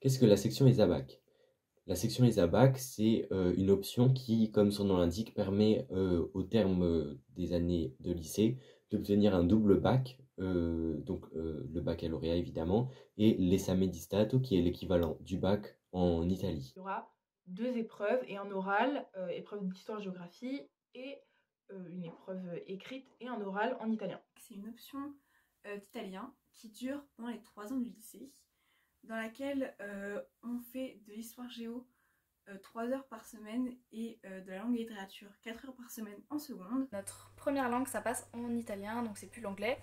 Qu'est-ce que la section ESABAC? La section ESABAC, c'est une option qui, comme son nom l'indique, permet au terme des années de lycée d'obtenir un double bac, le baccalauréat évidemment, et l'esame di Stato qui est l'équivalent du bac en Italie. Il y aura 2 épreuves et un oral, épreuve d'histoire-géographie et une épreuve écrite et un oral en italien. C'est une option d'italien qui dure pendant les 3 ans du lycée, dans laquelle on fait de l'histoire-géo 3 heures par semaine et de la langue et littérature 4 heures par semaine en seconde. Notre première langue, ça passe en italien, donc c'est plus l'anglais.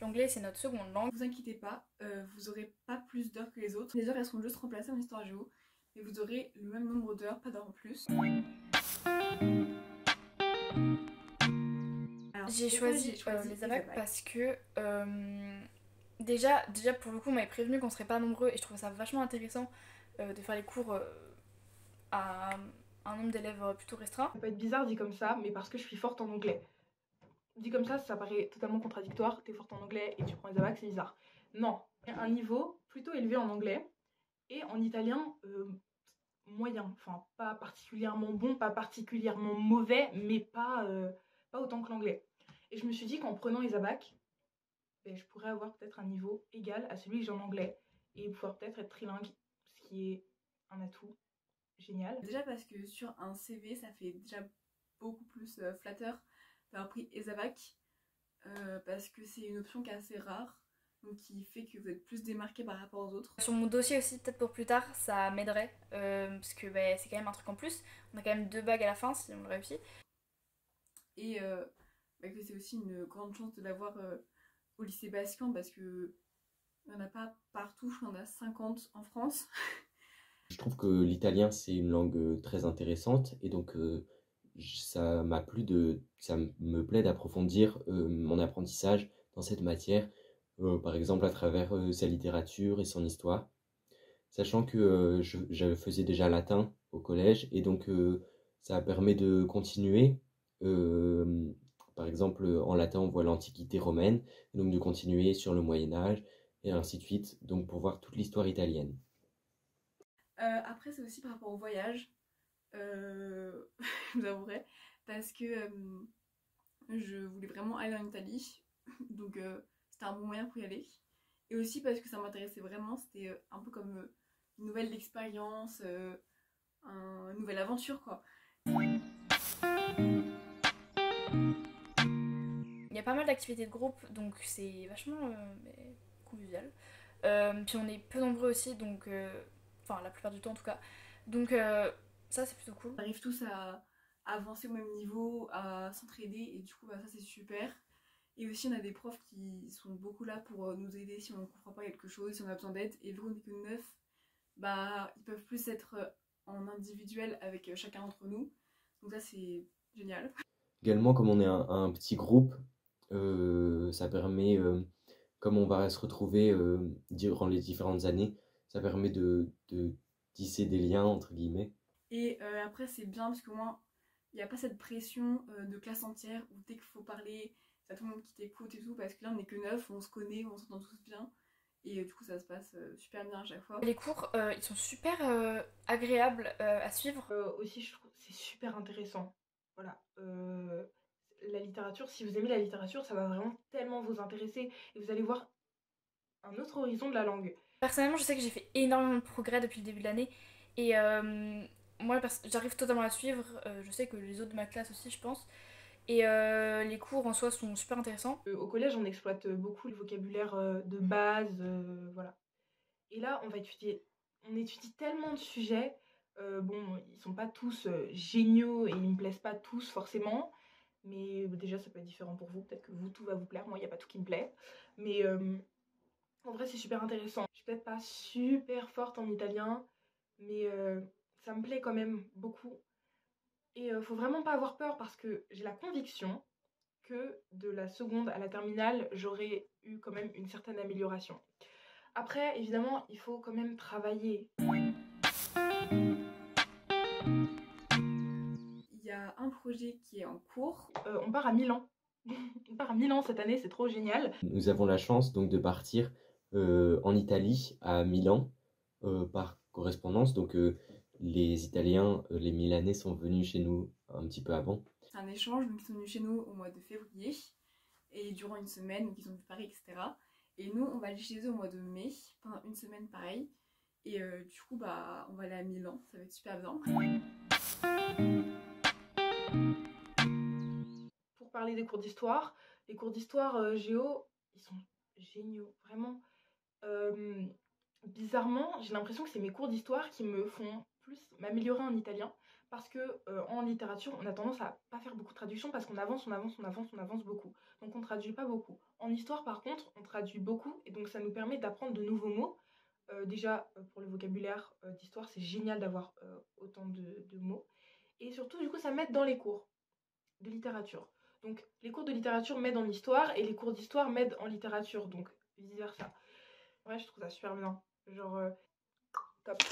L'anglais, c'est notre seconde langue. Ne vous inquiétez pas, vous aurez pas plus d'heures que les autres. Les heures, elles seront juste remplacées en histoire-géo, mais vous aurez le même nombre d'heures, pas d'heures en plus. J'ai choisi les ABAC parce que déjà pour le coup on m'avait prévenu qu'on serait pas nombreux et je trouvais ça vachement intéressant de faire les cours à un nombre d'élèves plutôt restreint. Ça peut être bizarre dit comme ça, mais parce que je suis forte en anglais. Dit comme ça paraît totalement contradictoire, t'es forte en anglais et tu prends les ABAC, c'est bizarre. Non, un niveau plutôt élevé en anglais et en italien moyen, enfin pas particulièrement bon, pas particulièrement mauvais, mais pas autant que l'anglais. Et je me suis dit qu'en prenant les ABAC, je pourrais avoir peut-être un niveau égal à celui que j'ai en anglais et pouvoir peut-être être trilingue, ce qui est un atout génial. Déjà parce que sur un CV, ça fait déjà beaucoup plus flatteur d'avoir pris ESABAC parce que c'est une option qui est assez rare, donc qui fait que vous êtes plus démarqué par rapport aux autres. Sur mon dossier aussi, peut-être pour plus tard, ça m'aiderait parce que c'est quand même un truc en plus. On a quand même 2 bacs à la fin si on le réussit. Et que c'est aussi une grande chance de l'avoir au lycée Basquian parce que il n'y en a pas partout, je crois qu'il y en a 50 en France. Je trouve que l'italien c'est une langue très intéressante et donc ça me plaît d'approfondir mon apprentissage dans cette matière, par exemple à travers sa littérature et son histoire, sachant que je faisais déjà latin au collège et donc ça permet de continuer. Par exemple, en latin, on voit l'Antiquité romaine, et donc de continuer sur le Moyen Âge, et ainsi de suite, donc pour voir toute l'histoire italienne. Après, c'est aussi par rapport au voyage, je vous avouerai, parce que je voulais vraiment aller en Italie, donc c'était un bon moyen pour y aller. Et aussi parce que ça m'intéressait vraiment, c'était un peu comme une nouvelle expérience, une nouvelle aventure quoi. Il y a pas mal d'activités de groupe, donc c'est vachement convivial. Puis on est peu nombreux aussi, donc enfin la plupart du temps en tout cas. Donc ça c'est plutôt cool. On arrive tous à avancer au même niveau, à s'entraider et du coup ça c'est super. Et aussi on a des profs qui sont beaucoup là pour nous aider si on ne comprend pas quelque chose, si on a besoin d'aide. Et vu qu'on n'est que 9, ils peuvent plus être en individuel avec chacun d'entre nous. Donc ça c'est génial. Également, comme on est un petit groupe, ça permet, comme on va se retrouver durant les différentes années, ça permet de tisser des liens entre guillemets. Et après c'est bien parce qu'au moins il n'y a pas cette pression de classe entière où dès qu'il faut parler, t'as tout le monde qui t'écoute et tout, parce que là on n'est que 9, on se connaît, on s'entend tous bien. Et du coup ça se passe super bien à chaque fois. Les cours ils sont super agréables à suivre. Aussi je trouve c'est super intéressant. Voilà. La littérature, si vous aimez la littérature, ça va vraiment tellement vous intéresser et vous allez voir un autre horizon de la langue. Personnellement, je sais que j'ai fait énormément de progrès depuis le début de l'année et moi j'arrive totalement à suivre. Je sais que les autres de ma classe aussi, je pense. Et les cours en soi sont super intéressants. Au collège, on exploite beaucoup le vocabulaire de base, voilà. Et là, on étudie tellement de sujets. Bon, ils sont pas tous géniaux et ils me plaisent pas tous forcément. Mais déjà, ça peut être différent pour vous. Peut-être que vous, tout va vous plaire. Moi, il n'y a pas tout qui me plaît. Mais en vrai, c'est super intéressant. Je suis peut-être pas super forte en italien, mais ça me plaît quand même beaucoup. Et faut vraiment pas avoir peur parce que j'ai la conviction que de la seconde à la terminale, j'aurais eu quand même une certaine amélioration. Après, évidemment, il faut quand même travailler. Il y a un projet qui est en cours. On part à Milan. On part à Milan cette année, c'est trop génial. Nous avons la chance donc de partir en Italie, à Milan, par correspondance. Donc, les Italiens, les Milanais sont venus chez nous un petit peu avant. C'est un échange, donc ils sont venus chez nous au mois de février et durant une semaine, donc ils ont vu Paris, etc. Et nous, on va aller chez eux au mois de mai, pendant une semaine pareil. Et du coup, bah, on va aller à Milan, ça va être super bien. Pour parler des cours d'histoire, les cours d'histoire géo, ils sont géniaux, vraiment. Bizarrement, j'ai l'impression que c'est mes cours d'histoire qui me font plus m'améliorer en italien. Parce que en littérature, on a tendance à pas faire beaucoup de traductions parce qu'on avance, on avance, on avance, on avance beaucoup. Donc on traduit pas beaucoup. En histoire, par contre, on traduit beaucoup et donc ça nous permet d'apprendre de nouveaux mots. Déjà, pour le vocabulaire d'histoire, c'est génial d'avoir autant de mots. Et surtout, du coup, ça m'aide dans les cours de littérature. Donc les cours de littérature m'aident en histoire et les cours d'histoire m'aident en littérature. Donc vice versa. Ouais, je trouve ça super bien. Genre, top.